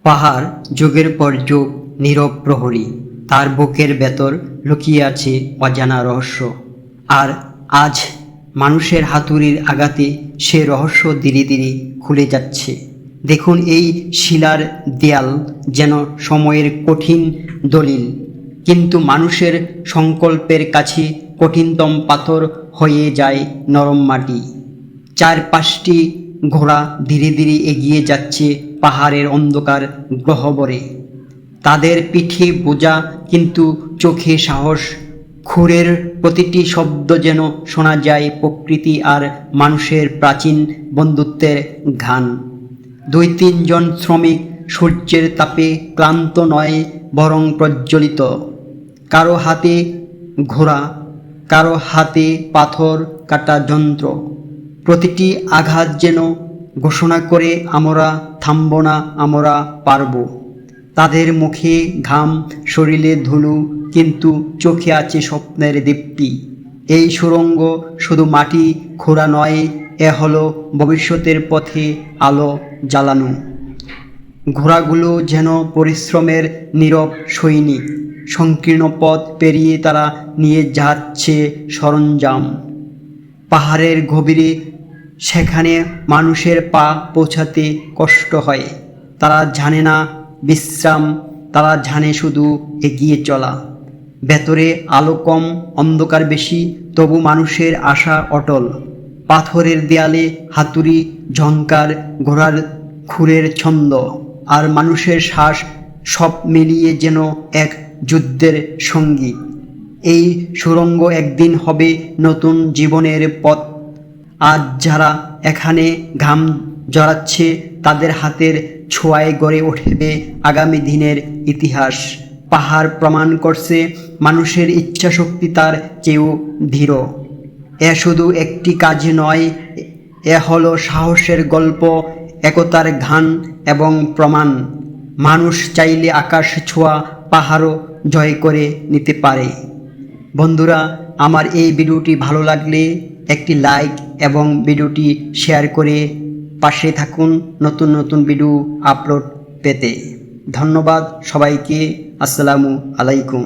পাহাড় যুগের পর যুগ নীরব প্রহরী, তার বুকের ভেতর লুকিয়ে আছে অজানা রহস্য। আর আজ মানুষের হাতুড়ির আঘাতে সে রহস্য ধীরে ধীরে খুলে যাচ্ছে। দেখুন, এই শিলার দেয়াল যেন সময়ের কঠিন দলিল, কিন্তু মানুষের সংকল্পের কাছে কঠিনতম পাথর হয়ে যায় নরম মাটি। চারপাশটি ঘোড়া ধীরে ধীরে এগিয়ে যাচ্ছে পাহাড়ের অন্ধকার গহ্বরে। তাদের পিঠে বোঝা, কিন্তু চোখে সাহস। খুরের প্রতিটি শব্দ যেন শোনা যায় প্রকৃতি আর মানুষের প্রাচীন বন্ধুত্বের ঘ্রাণ। 2-3 জন শ্রমিক সূর্যের তাপে ক্লান্ত নয়, বরং প্রজ্বলিত। কারো হাতে ঘোড়া, কারো হাতে পাথর কাটা যন্ত্র। প্রতিটি আঘাত যেন ঘোষণা করে, আমরা থামব না, আমরা পারব। তাদের মুখে ঘাম, শরীরে ধুলো, কিন্তু চোখে আছে স্বপ্নের দীপ্তি। এই সুড়ঙ্গ শুধু মাটি খোঁড়া নয়, এ হলো ভবিষ্যতের পথে আলো জ্বালানো। ঘোড়াগুলো যেন পরিশ্রমের নীরব সৈনিক। সংকীর্ণ পথ পেরিয়ে তারা নিয়ে যাচ্ছে সরঞ্জাম। পাহাড়ের গভীরে, সেখানে মানুষের পা পৌঁছাতে কষ্ট হয়। তারা জানে না বিশ্রাম, তারা জানে শুধু এগিয়ে চলা। ভেতরে আলো কম, অন্ধকার বেশি, তবু মানুষের আশা অটল। পাথরের দেয়ালে হাতুড়ি ঝংকার, ঘোড়ার খুরের ছন্দ আর মানুষের শ্বাস, সব মিলিয়ে যেন এক যুদ্ধের সঙ্গী। এই সুড়ঙ্গ একদিন হবে নতুন জীবনের পথ। আজ যারা এখানে ঘাম জড়াচ্ছে, তাদের হাতের ছোঁয়ায় গড়ে উঠবে আগামী দিনের ইতিহাস। পাহাড় প্রমাণ করছে, মানুষের ইচ্ছাশক্তি তার চেয়েও ধীর। এ শুধু একটি কাজ নয়, এ হলো সাহসের গল্প, একতার গান এবং প্রমাণ। মানুষ চাইলে আকাশ ছোঁয়া পাহাড়ও জয় করে নিতে পারে। বন্ধুরা, আমার এই ভিডিওটি ভালো লাগলে একটি লাইক এবং ভিডিওটি শেয়ার করে পাশে থাকুন নতুন নতুন ভিডিও আপলোড পেতে। ধন্যবাদ সবাইকে। আসসালামু আলাইকুম।